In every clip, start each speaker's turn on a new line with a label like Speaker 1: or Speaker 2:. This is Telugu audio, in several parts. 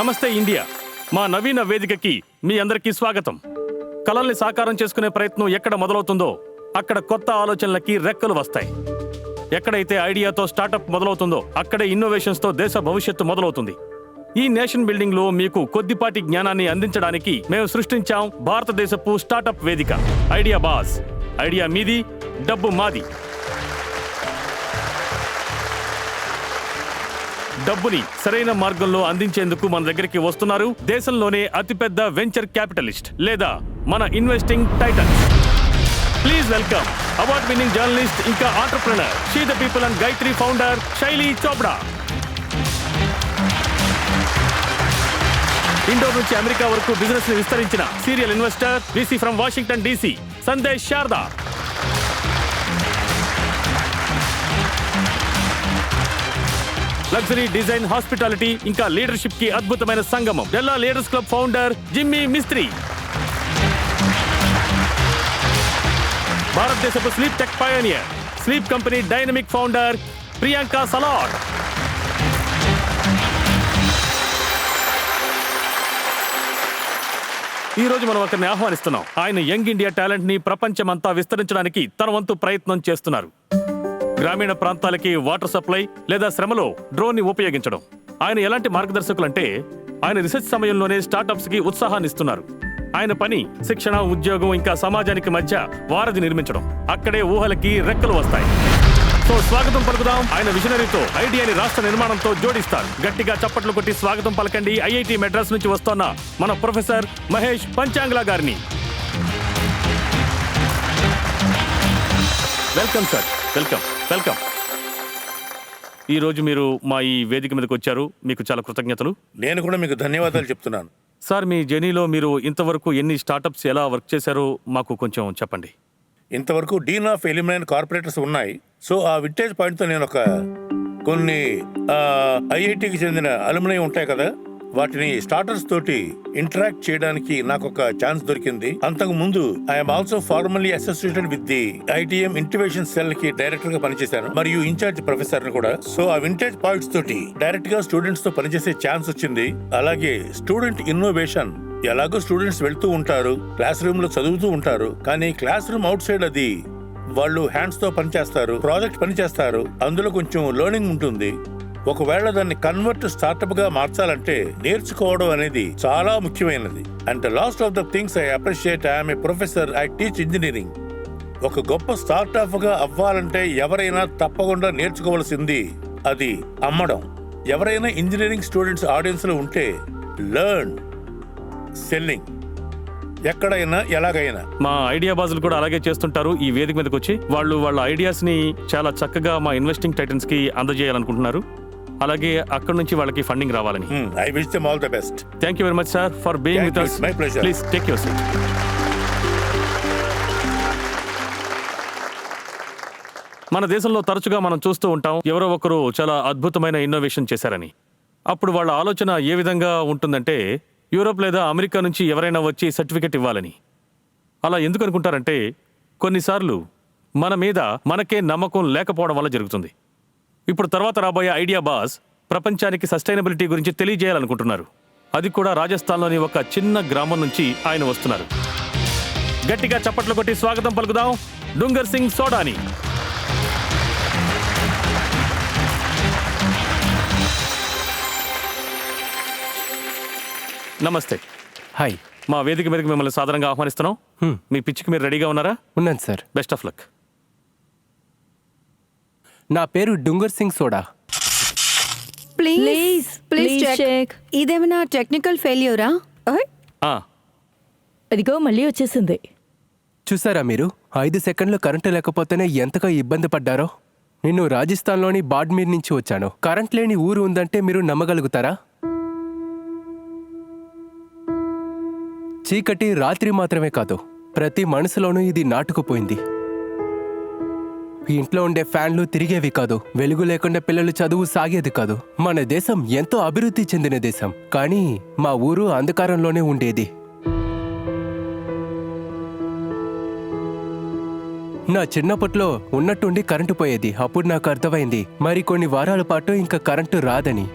Speaker 1: నమస్తే ఇండియా. మా నవీన వేదికకి మీ అందరికీ స్వాగతం. కలల్ని సాకారం చేసుకునే ప్రయత్నం ఎక్కడ మొదలవుతుందో అక్కడ కొత్త ఆలోచనలకి రెక్కలు వస్తాయి. ఎక్కడైతే ఐడియాతో స్టార్టప్ మొదలవుతుందో అక్కడే ఇన్నోవేషన్స్తో దేశ భవిష్యత్తు మొదలవుతుంది. ఈ నేషన్ బిల్డింగ్ లో మీకు కొద్దిపాటి జ్ఞానాన్ని అందించడానికి మేము సృష్టించాం భారతదేశపు స్టార్టప్ వేదిక ఐడియా బాస్. ఐడియా మీది, డబ్బు మాది. డబ్బుని సరైన మార్గంలో అందించేందుకు మన దగ్గరికి వస్తున్నారు దేశంలోనే అతిపెద్ద వెంచర్ క్యాపిటలిస్ట్ లేదా మన investing titans. Please welcome award winning journalist ఇంకా entrepreneur, she the people and Gytree founder Shaili Chopra. Indore నుంచి అమెరికా వరకు బిజినెస్ ని విస్తరించిన serial investor, VC from Washington DC Sandesh Sharda. Luxury design, hospitality ఇంకా లీడర్షిప్ కి అద్భుతమైన సంగమం Della leaders club founder Jimmy Mistry. భారతదేశపు sleep tech pioneer, sleep company dynamic founder Priyanka Salot. ఈ రోజు మనం ఒకరిని ఆహ్వానిస్తున్నాం. ఆయన యంగ్ ఇండియా టాలెంట్ ని ప్రపంచమంతా విస్తరించడానికి తన వంతు ప్రయత్నం చేస్తున్నారు. గ్రామీణ ప్రాంతాలకి వాటర్ సప్లై లేదా శ్రమలో డ్రోన్ ని ఉపయోగించడం. ఆయన ఎలాంటి మార్గదర్శకులంటే ఆయన రీసెర్చ్ సమయంలోనే స్టార్టప్స్ కి ఉత్సాహాన్ని ఇస్తున్నారు. ఆయన పని శిక్షణ, ఉద్యోగం ఇంకా సమాజానికి మధ్య వారధి నిర్మించడం. అక్కడే ఊహలకి రెక్కలు వస్తాయి. సో స్వాగతం పలుకుదాం. ఆయన విజనరీతో ఐడియాని రాష్ట్ర నిర్మాణంతో జోడిస్తారు. గట్టిగా చప్పట్లు కొట్టి స్వాగతం పలకండి ఐఐటి మెడ్రాస్ నుంచి వస్తున్న మన ప్రొఫెసర్ మహేష్ పంచాంగ్లా గారిని. Welcome sir. Welcome welcome. ఈ రోజు మీరు మా ఈ వేదిక మీదకి వచ్చారు, మీకు చాలా కృతజ్ఞతలు.
Speaker 2: నేను కూడా మీకు ధన్యవాదాలు చెప్తున్నాను.
Speaker 1: సార్, మీ జర్నీలో మీరు ఇంతవరకు ఎన్ని స్టార్టప్స్ ఎలా వర్క్ చేశారో మాకు కొంచెం చెప్పండి.
Speaker 2: ఇంతవరకు డీన్ ఆఫ్ ఎలిమినైన్ కార్పొరేటర్స్ ఉన్నాయి. సో ఆ వింటేజ్ పాయింట్తో నేను కొన్ని ఐఐటికి చెందిన అలుమినై ఉంటాయి కదా, వాటిని స్టార్టర్స్ తోటి ఇంటరాక్ట్ చేయడానికి నాకు ఒక ఛాన్స్ దొరికింది. అంతకు ముందు I'm also formally associated with the ITM innovation cell కి డైరెక్టర్ గా పనిచేశాను మరియు ఇన్ఛార్జ్ ప్రొఫెసర్ కూడా. సో ఆ వింటేజ్ పాయింట్స్ తోటి డైరెక్ట్ గా స్టూడెంట్స్ తో పనిచేసే ఛాన్స్ వచ్చింది. అలాగే స్టూడెంట్ ఇన్నోవేషన్, ఎలాగో స్టూడెంట్స్ వెళ్తూ ఉంటారు, క్లాస్ రూమ్ లో చదువుతూ ఉంటారు, కానీ క్లాస్ రూమ్ అవుట్ సైడ్ అది వాళ్ళు హ్యాండ్స్ తో పనిచేస్తారు, ప్రాజెక్ట్ పనిచేస్తారు, అందులో కొంచెం లెర్నింగ్ ఉంటుంది. ఒకవేళ దాన్ని కన్వర్ట్ స్టార్టప్ గా మార్చాలంటే నేర్చుకోవడం అనేది చాలా ముఖ్యమైనది. And last of the things I appreciate, I'm a professor, I teach engineering. ఒక గొప్ప స్టార్టప్ గా అవ్వాలంటే ఎవరైనా తప్పకుండా నేర్చుకోవాల్సింది అది అమ్మడం. ఎవరైనా ఇంజనీరింగ్ స్టూడెంట్స్ ఆడియన్స్ లో ఉంటే లెర్న్ సెల్లింగ్, ఎక్కడైనా ఎలాగైనా.
Speaker 1: మా ఐడియా బాజులు కూడా అలాగే చేస్తుంటారు. ఈ వేదిక మీదకి వచ్చి వాళ్ళ ఐడియాస్ ని చాలా చక్కగా మా ఇన్వెస్టింగ్ టైటన్స్ కి అందజేయాలనుకుంటున్నారు. అలాగే అక్కడ నుంచి వాళ్ళకి ఫండింగ్ రావాలని.
Speaker 2: I wish them all the best.
Speaker 1: Thank you very much sir for being with us.
Speaker 2: My pleasure.
Speaker 1: Please take your seat. మన దేశంలో తరచుగా మనం చూస్తూ ఉంటాం, ఎవరో ఒకరు చాలా అద్భుతమైన ఇన్నోవేషన్ చేశారని. అప్పుడు వాళ్ళ ఆలోచన ఏ విధంగా ఉంటుందంటే, యూరోప్ లేదా అమెరికా నుంచి ఎవరైనా వచ్చి సర్టిఫికెట్ ఇవ్వాలని. అలా ఎందుకు అనుకుంటారంటే, కొన్నిసార్లు మన మీద మనకే నమ్మకం లేకపోవడం వల్ల జరుగుతుంది. ఇప్పుడు తర్వాత రాబోయే ఐడియా బాస్ ప్రపంచానికి సస్టైనబిలిటీ గురించి తెలియజేయాలనుకుంటున్నారు. అది కూడా రాజస్థాన్లోని ఒక చిన్న గ్రామం నుంచి ఆయన వస్తున్నారు. గట్టిగా చప్పట్లు కొట్టి స్వాగతం పలుకుదాం డుంగర్ సింగ్ సోడాని. నమస్తే.
Speaker 3: హాయ్.
Speaker 1: మా వేదిక మీదకి మిమ్మల్ని సాధారణంగా ఆహ్వానిస్తున్నాం. మీ పిచ్చికి మీరు రెడీగా ఉన్నారా?
Speaker 3: ఉన్నాను సార్.
Speaker 1: Best of luck.
Speaker 3: నా పేరు డుంగర్ సింగ్ సోడా.
Speaker 4: Please check. ఇదేమైనా టెక్నికల్ ఫెయిల్యూరా?
Speaker 5: అదిగో మళ్ళీ వచ్చేసింది.
Speaker 3: చూసారా మీరు? 5 సెకండ్లు కరెంటు లేకపోతేనే ఎంతగా ఇబ్బంది పడ్డారో. నేను రాజస్థాన్లోని బాడ్మీర్ నుంచి వచ్చాను. కరెంట్ లేని ఊరు ఉందంటే మీరు నమ్మగలుగుతారా? చీకటి రాత్రి మాత్రమే కాదు, ప్రతి మనసులోనూ ఇది నాటుకుపోయింది. ఇంట్లో ఉండే ఫ్యాన్లు తిరిగేవి కాదు, వెలుగు లేకుండా పిల్లలు చదువు సాగేది కాదు. మన దేశం ఎంతో అభివృద్ధి చెందిన దేశం, కానీ మా ఊరు అంధకారంలోనే ఉండేది. నా చిన్నప్పట్లో ఉన్నట్టుండి కరెంటు పోయేది. అప్పుడు నాకు అర్థమైంది మరి కొన్ని వారాల పాటు ఇంకా కరెంటు రాదని.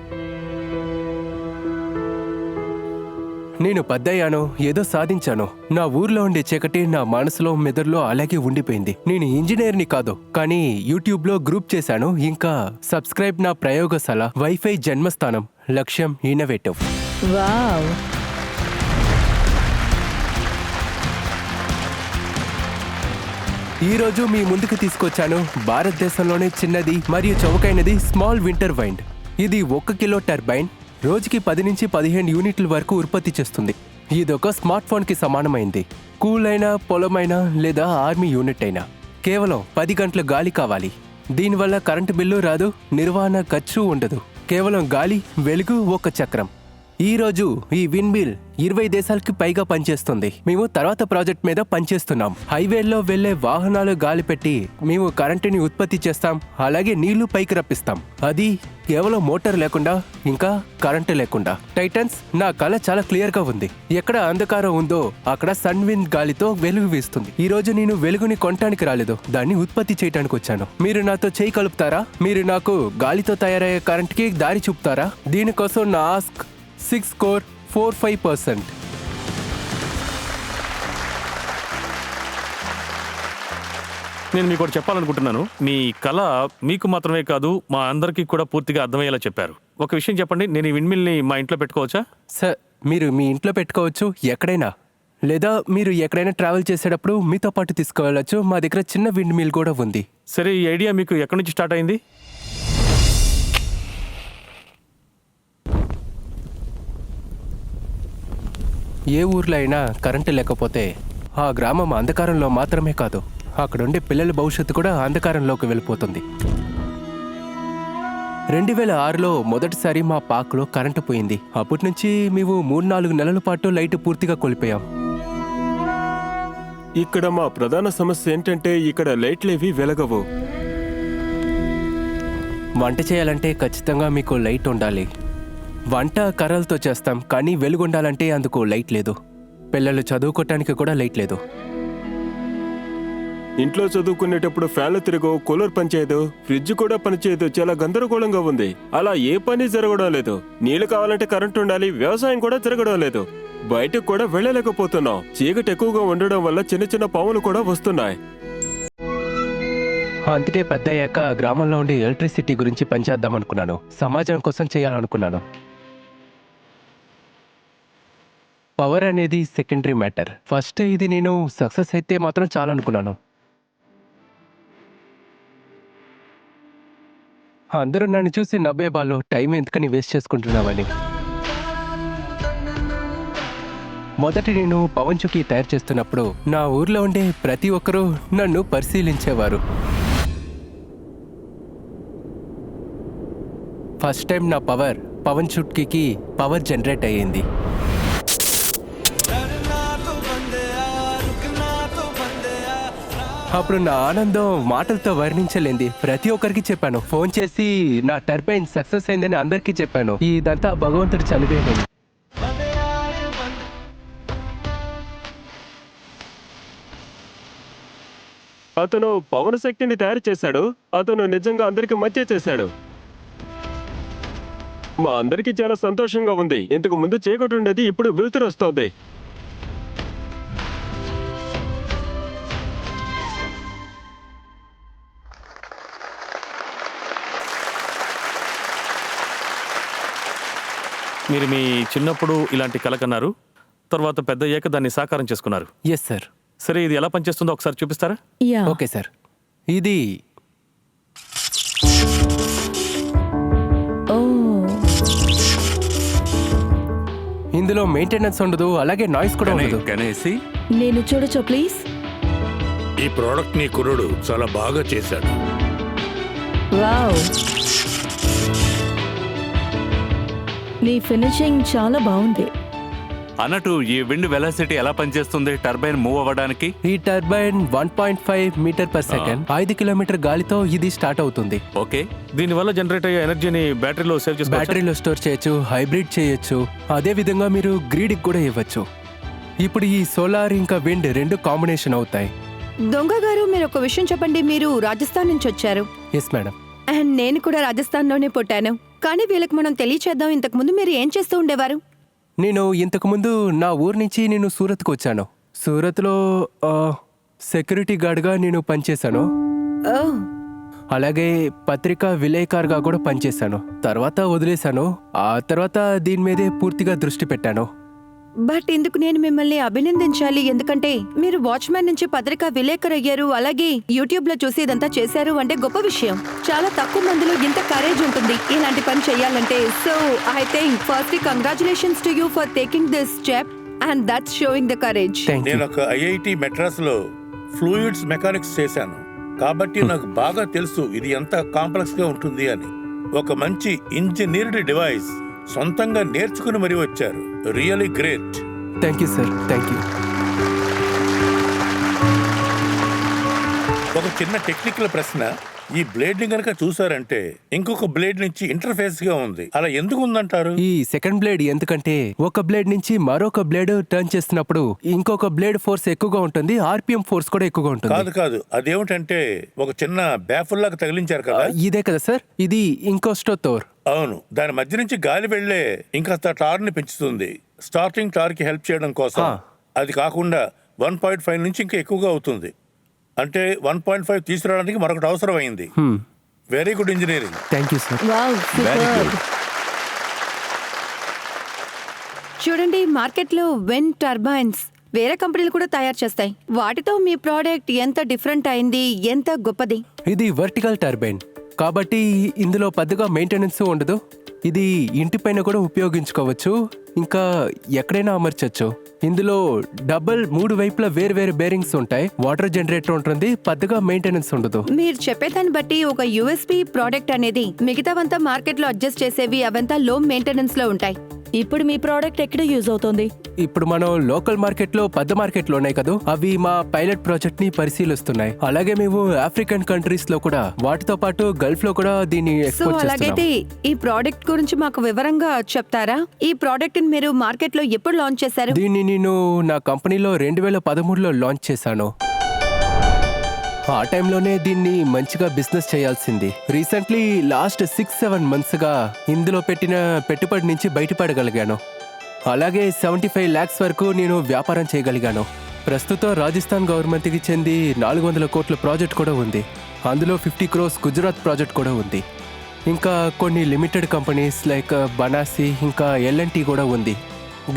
Speaker 3: నేను పెద్దయ్యాను, ఏదో సాధించాను. నా ఊర్లో ఉండే చీకటి నా మనసులో మెదడులో అలాగే ఉండిపోయింది. నేను ఇంజనీర్ని కాదు, కానీ యూట్యూబ్లో గ్రూప్ చేశాను. ఇంకా సబ్స్క్రైబ్ నా ప్రయోగశాల, వైఫై జన్మస్థానం, లక్ష్యం ఇన్నోవేటివ్.
Speaker 4: వావ్.
Speaker 3: ఈ రోజు మీ ముందుకు తీసుకొచ్చాను భారతదేశంలోనే చిన్నది మరియు చౌకైనది స్మాల్ వింటర్ వైండ్. ఇది 1 కిలో టర్బైన్ రోజుకి 10 నుంచి 15 యూనిట్ల వరకు ఉత్పత్తి చేస్తుంది. ఇదొక స్మార్ట్ ఫోన్ కి సమానమైంది. కూల్ అయినా, పొలమైనా లేదా ఆర్మీ యూనిట్ అయినా కేవలం 10 గంటల గాలి కావాలి. దీనివల్ల కరెంటు బిల్లు రాదు, నిర్వహణ ఖర్చు ఉండదు. కేవలం గాలి, వెలుగు, ఒక చక్రం. ఈ రోజు ఈ విండ్ మిల్ 20 దేశాలకి పైగా పనిచేస్తుంది. మేము తర్వాత ప్రాజెక్ట్ మీద పనిచేస్తున్నాం. హైవేల్లో వెళ్లే వాహనాలు గాలి పెట్టి మేము కరెంటుని ఉత్పత్తి చేస్తాం, అలాగే నీళ్లు పైకి రప్పిస్తాం. అది కేవలం మోటార్ లేకుండా, ఇంకా కరెంటు లేకుండా. టైటన్స్, నా కళ చాలా క్లియర్ గా ఉంది. ఎక్కడ అంధకారం ఉందో అక్కడ సన్ విండ్ గాలితో వెలుగు వీస్తుంది. ఈ రోజు నేను వెలుగుని కొనటానికి రాలేదు, దాన్ని ఉత్పత్తి చేయడానికి వచ్చాను. మీరు నాతో చేయి కలుపుతారా? మీరు నాకు గాలితో తయారయ్యే కరెంట్కి దారి చూపుతారా? దీనికోసం నా ఆస్క్ 6 కోర్ 45%.
Speaker 1: నేను మీకు ఒకటి చెప్పాలనుకుంటున్నాను. మీ కళ మీకు మాత్రమే కాదు, మా అందరికీ కూడా పూర్తిగా అర్థమయ్యేలా చెప్పారు. ఒక విషయం చెప్పండి, నేను ఈ విండ్మిల్ని మా ఇంట్లో పెట్టుకోవచ్చా?
Speaker 3: సార్, మీరు మీ ఇంట్లో పెట్టుకోవచ్చు, ఎక్కడైనా. లేదా మీరు ఎక్కడైనా ట్రావెల్ చేసేటప్పుడు మీతో పాటు తీసుకువెళ్ళచ్చు. మా దగ్గర చిన్న విండ్ మిల్ కూడా ఉంది.
Speaker 1: సరే, ఈ ఐడియా మీకు ఎక్కడి నుంచి స్టార్ట్ అయింది?
Speaker 3: ఏ ఊర్లో అయినా కరెంటు లేకపోతే ఆ గ్రామం అంధకారంలో మాత్రమే కాదు, అక్కడుండే పిల్లల భవిష్యత్తు కూడా అంధకారంలోకి వెళ్ళిపోతుంది. 2006లో మొదటిసారి మా పార్క్లో కరెంటు పోయింది. అప్పటి నుంచి మేము 3-4 నెలల పాటు లైట్ పూర్తిగా కోల్పోయాం.
Speaker 5: ఇక్కడ మా ప్రధాన సమస్య ఏంటంటే ఇక్కడ లైట్లేవి వెలగవు.
Speaker 3: వంట చేయాలంటే ఖచ్చితంగా మీకు లైట్ ఉండాలి. వంట కర్రలతో చేస్తాం, కానీ వెలుగుండాలంటే అందుకు లైట్ లేదు. పిల్లలు చదువుకోవటానికి కూడా లైట్ లేదు.
Speaker 5: ఇంట్లో చదువుకునేటప్పుడు ఫ్యాన్లు తిరగవు, కూలర్ పనిచేయదు, ఫ్రిడ్జ్ కూడా పనిచేయదు. చాలా గందరగోళంగా ఉంది. అలా ఏ పని జరగడం లేదు. నీళ్లు కావాలంటే కరెంట్ ఉండాలి, వ్యవసాయం కూడా జరగడం లేదు. బయటకు కూడా వెళ్ళలేకపోతున్నాం. చీకటి ఎక్కువగా ఉండడం వల్ల చిన్న చిన్న పాములు కూడా వస్తున్నాయి.
Speaker 3: అందుకే పెద్దయ్యాక గ్రామంలో ఉండే ఎలక్ట్రిసిటీ గురించి పనిచేద్దాం అనుకున్నాను. సమాజం కోసం చేయాలనుకున్నాను. పవర్ అనేది సెకండరీ మ్యాటర్. ఫస్ట్ ఇది నేను సక్సెస్ అయితే మాత్రం చాలనుకున్నాను. అందరూ నన్ను చూసి నవ్వే వాళ్ళు, టైం ఎందుకని వేస్ట్ చేసుకుంటున్నావని. మొదట నేను పవన్ చుక్కీ తయారు చేస్తున్నప్పుడు నా ఊర్లో ఉండే ప్రతి ఒక్కరూ నన్ను పరిశీలించేవారు. ఫస్ట్ టైం నా పవన్ చుక్కీకి పవర్ జనరేట్ అయ్యింది. అప్పుడు నా ఆనందం మాటలతో వర్ణించలేంది. ప్రతి ఒక్కరికి చెప్పాను, ఫోన్ చేసి నా టర్బైన్ సక్సెస్ అయిందని అందరికీ చెప్పాను. ఇదంతా భగవంతుడి చదివేనని.
Speaker 5: అతను పవన శక్తిని తయారు చేశాడు. అతను నిజంగా అందరికి మధ్య చేశాడు. మా అందరికీ చాలా సంతోషంగా ఉంది. ఇంతకు ముందు చీకటి ఉండేది, ఇప్పుడు వెలుతురు వస్తోంది.
Speaker 1: మీరు మీ చిన్నప్పుడు ఇలాంటి కల కన్నారు, తర్వాత పెద్ద అయ్యాక దాన్ని సాకారం చేసుకున్నారు.
Speaker 3: Yes sir.
Speaker 1: సరే, ఇది ఎలా పనిచేస్తుందో ఒకసారి చూపిస్తారా?
Speaker 4: యా.
Speaker 3: Okay sir. ఇది
Speaker 4: ఓ.
Speaker 3: ఇందులో మెయింటెనెన్స్ ఉండదు, అలాగే నాయిస్ కూడా ఉండదు.
Speaker 4: నేను చూడొచ్చు ప్లీజ్?
Speaker 2: ఈ ప్రోడక్ట్ నీ కుర్రుడు చాలా బాగా చేశాడు.
Speaker 4: వావ్, నీ ఫినిషింగ్ చాలా బాగుంది.
Speaker 6: అన్నట్టు ఈ విండ్ వెలాసిటీ ఎలా పనిచేస్తుంది టర్బైన్ మూవ్ అవ్వడానికి?
Speaker 3: ఈ turbine 1.5 metre per second, 5 kilometre గాలితో ఇది స్టార్ట్ అవుతుంది.
Speaker 6: ఓకే,
Speaker 1: దీనివల్ల జనరేట్ అయ్యే ఎనర్జీని బ్యాటరీలో సేవ్ చేసుకోవచ్చు.
Speaker 3: బ్యాటరీలో స్టోర్ చేయొచ్చు, హైబ్రిడ్ చేయొచ్చు, అదే విధంగా మీరు గ్రిడ్కి కూడా ఇవ్వచ్చు. ఇప్పుడు ఈ సోలార్ ఇంకా విండ్ రెండు కాంబినేషన్ అవుతాయి.
Speaker 4: దొంగ గారు, మీరు ఒక విషయం చెప్పండి. మీరు రాజస్థాన్ నుంచి వచ్చారు.
Speaker 3: Yes madam.
Speaker 4: అండ్ నేను కూడా రాజస్థాన్లోనే పుట్టాను. కానీ వీళ్ళకి మనం తెలియచేద్దాం, ఇంతకు ముందు మీరు ఏం చేస్తూ ఉండేవారు?
Speaker 3: నేను ఇంతకుముందు నా ఊరు నుంచి నేను సూరత్కు వచ్చాను. సూరత్లో సెక్యూరిటీ గార్డ్గా నేను పనిచేశాను.
Speaker 4: ఓ
Speaker 3: అలాగే పత్రికా విలేకరుగా కూడా పనిచేశాను. తర్వాత వదిలేశాను. ఆ తర్వాత దీని మీదే పూర్తిగా దృష్టి పెట్టాను.
Speaker 4: బట్ ఇందుకు నేను మిమ్మల్ని అభినందించాలి, ఎందుకంటే మీరు వాచ్మ్యాన్ నుంచి పత్రికా విలేకరు అయ్యారు, అలాగే యూట్యూబ్ లో చూసి ఇదంతా చేశారు అంటే గొప్ప విషయం. చాలా తక్కువ మందిలో ఇంత కరేజ్ ఉంటుంది ఇలాంటి పని చేయాలంటే. So I think firstly congratulations to you for taking this step and that's showing the courage.
Speaker 3: Thank you.
Speaker 2: నేను ఒక ఐఐటి మెడ్రాస్ లో ఫ్లూయిడ్స్ మెకానిక్స్ చేశాను కాబట్టి నాకు బాగా తెలుసు ఇది ఎంత కాంప్లెక్స్ గా ఉంటుంది అని. ఒక మంచి ఇంజనీర్డ్ డివైస్ సొంతంగా నేర్చుకుని మరీ వచ్చారు. Really great.
Speaker 3: Thank you sir, thank you.
Speaker 2: ఒక చిన్న టెక్నికల్ ప్రశ్న. ఈ బ్లేడ్ ని గనక చూసారంటే ఇంకొక బ్లేడ్ నుంచి ఇంటర్ఫేస్ గా ఉంది. అలా ఎందుకు ఉందంటారు?
Speaker 3: ఈ సెకండ్ బ్లేడ్ ఎందుకంటే ఒక బ్లేడ్ నుంచి మరొక బ్లేడ్ టర్న్ చేస్తున్నప్పుడు ఇంకొక బ్లేడ్ ఫోర్స్ ఎక్కువగా ఉంటుంది, ఆర్పిఎం ఫోర్స్ కూడా ఎక్కువగా ఉంటుంది.
Speaker 2: కాదు అదేమిటంటే ఒక చిన్న బ్యాఫుల్ లాగా తగిలించారు కదా.
Speaker 3: ఇదే కదా సార్, ఇది ఇంకోస్టోతోర్.
Speaker 2: అవును, దాని మధ్య నుంచి గాలి వెళ్లే ఇంకాస్త టార్ ని పెంచుతుంది స్టార్టింగ్ టార్ కి హెల్ప్ చేయడం కోసం. అది కాకుండా 1.5 నుంచి ఇంకా ఎక్కువగా అవుతుంది. అంటే 1.5 తీసుకురావడానికి మరొకటి అవసరం అయింది. Very good engineering.
Speaker 3: Thank you sir.
Speaker 4: Wow super. చూడండి, మార్కెట్లో విండ్ టర్బైన్స్ వేరే కంపెనీలు కూడా తయారు చేస్తాయి. వాటితో మీ ప్రోడక్ట్ ఎంత డిఫరెంట్ అయింది, ఎంత గొప్పది?
Speaker 3: ఇది వర్టికల్ టర్బైన్ కాబట్టి ఇందులో పెద్దగా మెయింటెనెన్స్ ఉండదు. ఇది ఇంటిపైన కూడా ఉపయోగించుకోవచ్చు, ఇంకా ఎక్కడైనా అమర్చచ్చు. ఇందులో డబుల్ 3 వైపులా వేరు వేరు బేరింగ్స్ ఉంటాయి, వాటర్ జనరేటర్ ఉంటుంది, పెద్దగా మెయింటెనెన్స్ ఉండదు.
Speaker 4: మీరు చెప్పేదాన్ని బట్టి ఒక యూఎస్పీ ప్రోడక్ట్ అనేది మిగతావంతా మార్కెట్లో అడ్జస్ట్ చేసేవి అవంతా లో మెయింటెనెన్స్ లో ఉంటాయి.
Speaker 7: ఇప్పుడు మీ ప్రోడక్ట్ ఎక్కడ యూజ్ అవుతుంది?
Speaker 3: ఇప్పుడు మనం లోకల్ మార్కెట్లో పెద్ద మార్కెట్లు ఉన్నాయి కదా, అవి మా పైలట్ ప్రాజెక్ట్ ని పరిశీలిస్తున్నాయి. అలాగే మేము ఆఫ్రికన్ కంట్రీస్ లో కూడా, వాటితో పాటు గల్ఫ్ లో కూడా దీన్ని
Speaker 4: సో
Speaker 3: ఎక్స్పోర్ట్
Speaker 4: అలాగైతే
Speaker 3: చేస్తున్నాం.
Speaker 4: ఈ ప్రోడక్ట్ గురించి మాకు వివరంగా చెప్తారా? ఈ ప్రోడక్ట్ ని మీరు మార్కెట్ లో ఎప్పుడు లాంచ్ చేశారు?
Speaker 3: దీన్ని నేను నా కంపెనీలో 2013లో లాంచ్ చేశాను. ఆ టైంలోనే దీన్ని మంచిగా బిజినెస్ చేయాల్సింది. రీసెంట్లీ లాస్ట్ 6-7 months గా ఇందులో పెట్టిన పెట్టుబడి నుంచి బయటపడగలిగాను. అలాగే 75 lakhs వరకు నేను వ్యాపారం చేయగలిగాను. ప్రస్తుతం రాజస్థాన్ గవర్నమెంట్కి చెంది 400 కోట్ల ప్రాజెక్ట్ కూడా ఉంది. అందులో 50 crores గుజరాత్ ప్రాజెక్ట్ కూడా ఉంది. ఇంకా కొన్ని లిమిటెడ్ కంపెనీస్ లైక్ బనాసి, ఇంకా ఎల్ఎన్టీ కూడా ఉంది,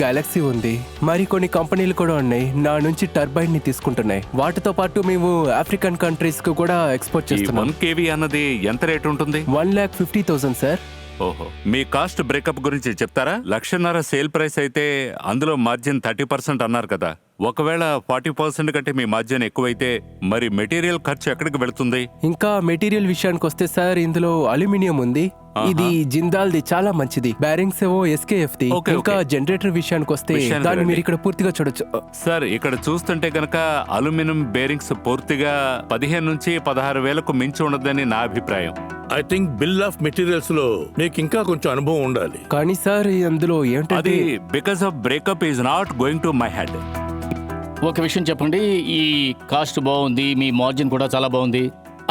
Speaker 3: గెలాక్సీ ఉంది, మరి కొన్ని కంపెనీలు కూడా ఉన్నాయి నా నుంచి టర్బైన్ ని తీసుకుంటున్నాయి. వాటితో పాటు మేము ఆఫ్రికన్ కంట్రీస్ కు కూడా ఎక్స్పోర్ట్
Speaker 6: ఈ
Speaker 3: చేస్తున్నాం.
Speaker 6: 1 kV అన్నది ఎంత రేట్ ఉంటుంది?
Speaker 3: 1,50,000 సార్.
Speaker 6: ఓహో, మీ కాస్ట్ బ్రేకప్ గురించి చెప్తారా? 1,50,000 సేల్ ప్రైస్ అయితే అందులో మార్జిన్ 30% అన్నారు కదా. ఒకవేళ 40% కంటే మీ మార్జిన్ ఎక్కువైతే మరి మెటీరియల్ ఖర్చు ఎక్కడికి వెళుతుంది?
Speaker 3: ఇంకా మెటీరియల్ విషయానికి వస్తే సార్, ఇందులో అల్యూమినియం ఉంది. ఇది జిందాల్ది చాలా మంచిది. బ్యారింగ్స్ ఏవో SKF ది.
Speaker 6: ఓకే,
Speaker 3: ఇంకా
Speaker 6: ఓకే.
Speaker 3: జనరేటర్ విషయానికి వస్తే
Speaker 6: విషయానికి
Speaker 3: దాన్ని మీరు
Speaker 6: రండి.
Speaker 3: ఇక్కడ పూర్తిగా చూడొచ్చు.
Speaker 6: సార్, ఇక్కడ చూస్తుంటే గనక అల్యూమినియం బేరింగ్స్ పూర్తిగా 15 నుంచి 16 వేలకు మించి ఉండదని నా అభిప్రాయం.
Speaker 2: I think bill of materials లో మీకు ఇంకా కొంచెం అనుభవం ఉండాలి.
Speaker 3: కానీ సార్ అందులో ఏంటంటే
Speaker 6: అది because of breakup is not going to my head.
Speaker 8: ఒక విషయం చెప్పండి, ఈ కాస్ట్ బాగుంది, మీ మార్జిన్ కూడా చాలా బాగుంది,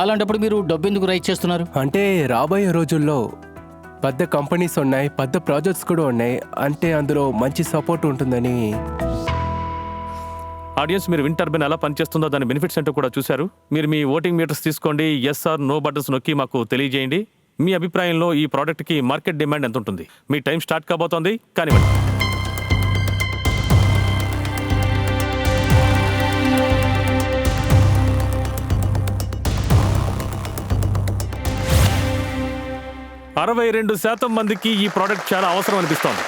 Speaker 8: అలాంటప్పుడు మీరు డబ్బు ఎందుకు రైజ్ చేస్తున్నారు?
Speaker 3: అంటే రాబోయే రోజుల్లో పెద్ద కంపెనీస్ ఉన్నాయి, పెద్ద ప్రాజెక్ట్స్ కూడా ఉన్నాయి, అంటే అందులో మంచి సపోర్ట్ ఉంటుందని.
Speaker 1: ఆడియన్స్, మీరు విండ్ టర్బైన్ ఎలా పనిచేస్తుందో దాని బెనిఫిట్స్ ఏంటో కూడా చూశారు. మీరు మీ ఓటింగ్ మీటర్స్ తీసుకోండి, ఎస్ ఆర్ నో బటన్స్ నొక్కి మాకు తెలియజేయండి. మీ అభిప్రాయంలో ఈ ప్రోడక్ట్కి మార్కెట్ డిమాండ్ ఎంత ఉంటుంది? మీ టైం స్టార్ట్ కాబోతోంది, కానివ్వండి. అరవై 62% మందికి ఈ ప్రోడక్ట్ చాలా అవసరం అనిపిస్తోంది.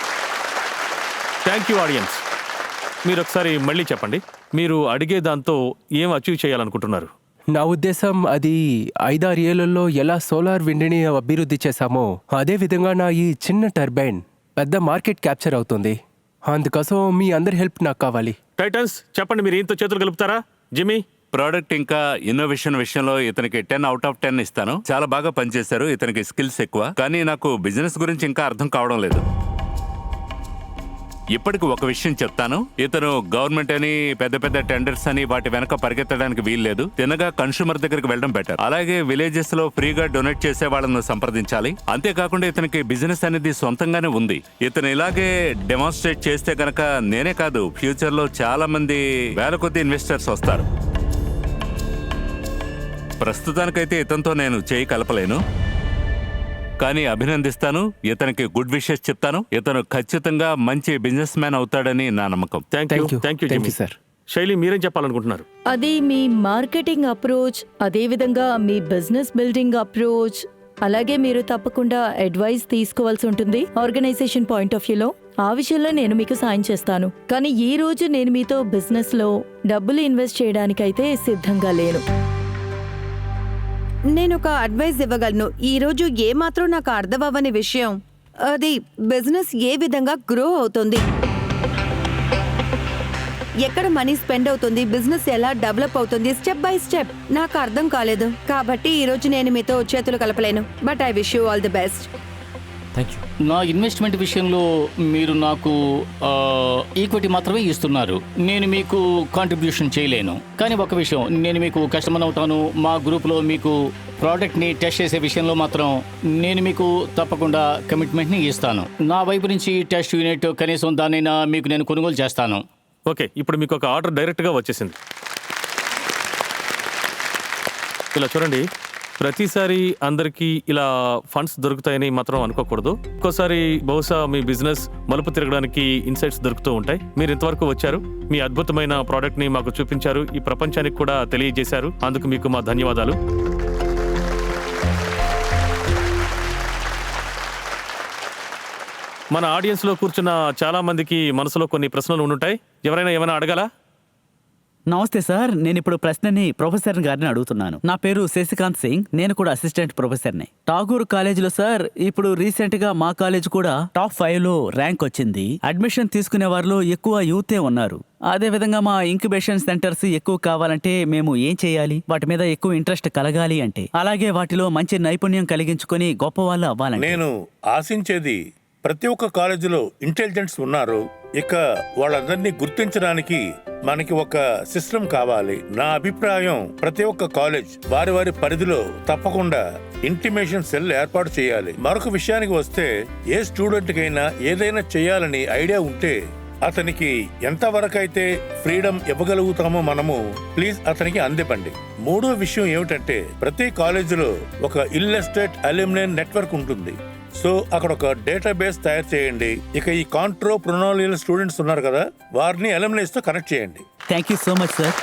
Speaker 1: Thank you audience. మీరు ఒకసారి మళ్ళీ చెప్పండి, మీరు అడిగే దాంతో ఏం అచీవ్ చేయాలనుకుంటున్నారు?
Speaker 3: నా ఉద్దేశం అది 5-6 ఏళ్లలో ఎలా సోలార్ విండ్ని అభివృద్ధి చేశామో అదే విధంగా నా ఈ చిన్న టర్బైన్ పెద్ద మార్కెట్ క్యాప్చర్ అవుతుంది. అందుకోసం మీ అందరి హెల్ప్ నాకు కావాలి.
Speaker 1: టైటన్స్, చెప్పండి, మీరు ఏంతో చేతులు కలుపుతారా? జిమ్మీ?
Speaker 6: ప్రోడక్ట్ ఇంకా ఇన్నోవేషన్ విషయంలో ఇతనికి 10 out of 10 ఇస్తాను. చాలా బాగా పనిచేశారు, ఇతనికి స్కిల్స్ ఎక్కువ. కానీ నాకు బిజినెస్ గురించి ఇంకా అర్థం కావడం లేదు. ఇప్పటికి ఒక విషయం చెప్తాను, ఇతను గవర్నమెంట్ అని పెద్ద పెద్ద టెండర్స్ అని వాటి వెనక పరిగెత్తడానికి వీల్లేదు. తినగా కన్స్యూమర్ దగ్గరికి వెళ్ళడం బెటర్. అలాగే విలేజెస్ లో ఫ్రీగా డొనేట్ చేసే వాళ్ళను సంప్రదించాలి. అంతేకాకుండా ఇతనికి బిజినెస్ అనేది సొంతంగానే ఉంది. ఇతను ఇలాగే డెమాన్స్ట్రేట్ చేస్తే గనక నేనే కాదు, ఫ్యూచర్ లో చాలా మంది వేల కొద్ది ఇన్వెస్టర్స్ వస్తారు. ప్రస్తుతానికైతే ఇతనితో నేను చేయి కలపలేను, కానీ అభినందిస్తాను. ఇతనికి గుడ్ విషెస్ చెప్తాను. ఇతను ఖచ్చితంగా మంచి బిజినెస్ మ్యాన్ అవుతాడని నా నమ్మకం.
Speaker 1: Thank you Jimmy
Speaker 3: sir.
Speaker 1: శైలి, మీరేం చెప్పాలనుకుంటున్నారు?
Speaker 7: అది మీ మార్కెటింగ్ అప్రోచ్, అదే విధంగా మీ బిజినెస్ బిల్డింగ్ అప్రోచ్, అలాగే మీరు తప్పకుండా అడ్వైస్ తీసుకోవాల్సి ఉంటుంది ఆర్గనైజేషన్ పాయింట్ ఆఫ్ వ్యూలో. ఆ విషయంలో నేను మీకు సాయం చేస్తాను. కానీ ఈ రోజు నేను మీతో బిజినెస్ లో డబ్బులు ఇన్వెస్ట్ చేయడానికైతే సిద్ధంగా లేను.
Speaker 4: నేను ఒక అడ్వైస్ ఇవ్వగలను. ఈ రోజు ఏ మాత్రం నాకు అర్థం అవ్వని విషయం, అది బిజినెస్ ఏ విధంగా గ్రో అవుతుంది, ఎక్కడ మనీ స్పెండ్ అవుతుంది, బిజినెస్ ఎలా డెవలప్ అవుతుంది స్టెప్ బై స్టెప్ నాకు అర్థం కాలేదు. కాబట్టి ఈ రోజు నేను మీతో చేతులు కలపలేను. But I wish you all the best.
Speaker 8: నా ఇన్వెస్ట్మెంట్ విషయంలో మీరు నాకు ఈక్విటీ మాత్రమే ఇస్తున్నారు. నేను మీకు కాంట్రిబ్యూషన్ చేయలేను. కానీ ఒక విషయం, నేను మీకు కస్టమర్ అవుతాను. మా గ్రూప్లో మీకు ప్రోడక్ట్ని టెస్ట్ చేసే విషయంలో మాత్రం నేను మీకు తప్పకుండా కమిట్మెంట్ని ఇస్తాను. నా వైపు నుంచి టెస్ట్ యూనిట్ కనీసం దానైనా మీకు నేను కొనుగోలు చేస్తాను.
Speaker 1: ఓకే, ఇప్పుడు మీకు ఒక ఆర్డర్ డైరెక్ట్గా వచ్చేసింది. ఇలా చూడండి, ప్రతిసారి అందరికీ ఇలా ఫండ్స్ దొరుకుతాయని మాత్రం అనుకోకూడదు. ఒక్కోసారి బహుశా మీ బిజినెస్ మలుపు తిరగడానికి ఇన్సైట్స్ దొరుకుతూ ఉంటాయి. మీరు ఇంతవరకు వచ్చారు, మీ అద్భుతమైన ప్రోడక్ట్ ని మాకు చూపించారు, ఈ ప్రపంచానికి కూడా తెలియజేశారు. అందుకు మీకు మా ధన్యవాదాలు. మన ఆడియన్స్ లో కూర్చున్న చాలా మందికి మనసులో కొన్ని ప్రశ్నలు ఉండుంటాయి. ఎవరైనా ఏమైనా అడగాలా?
Speaker 9: నమస్తే సార్, నేను ఇప్పుడు ప్రశ్నని ప్రొఫెసర్ గారిని అడుగుతున్నాను. నా పేరు శశికాంత్ సింగ్, నేను కూడా అసిస్టెంట్ ప్రొఫెసర్ని ఠాగూర్ కాలేజీలో. సార్, ఇప్పుడు రీసెంట్ గా మా కాలేజ్ కూడా టాప్ 5 లో ర్యాంక్ వచ్చింది. అడ్మిషన్ తీసుకునే వారిలో ఎక్కువ యూతే ఉన్నారు. అదే విధంగా మా ఇంక్యుబేషన్ సెంటర్స్ ఎక్కువ కావాలంటే మేము ఏం చేయాలి? వాటి మీద ఎక్కువ ఇంట్రెస్ట్ కలగాలి అంటే, అలాగే వాటిలో మంచి నైపుణ్యం కలిగించుకొని గొప్ప వాళ్ళు అవ్వాలంటే.
Speaker 2: నేను ఆశించేది ప్రతి ఒక్క కాలేజీలో ఇంటెలిజెన్స్ ఉన్నారు. ఇక వాళ్ళందరినీ గుర్తించడానికి మనకి ఒక సిస్టమ్ కావాలి. నా అభిప్రాయం, ప్రతి ఒక్క కాలేజ్ వారి వారి పరిధిలో తప్పకుండా ఇంటిమేషన్ సెల్ ఏర్పాటు చేయాలి. మరొక విషయానికి వస్తే, ఏ స్టూడెంట్ కైనా ఏదైనా చేయాలని ఐడియా ఉంటే అతనికి ఎంతవరకైతే ఫ్రీడమ్ ఇవ్వగలుగుతామో మనము ప్లీజ్ అతనికి అందివ్వండి. మూడో విషయం ఏమిటంటే, ప్రతి కాలేజీలో ఒక ఇల్లస్ట్రేట్ అల్యూమినియం నెట్వర్క్ ఉంటుంది. సో అక్కడ ఒక డేటాబేస్ తయారు చేయండి. ఇక ఈ కాంట్రో ప్రొనాలియల్ స్టూడెంట్స్ ఉన్నారు కదా, వారిని అల్యూమినైస్ తో కనెక్ట్ చేయండి.
Speaker 9: Thank you so much sir.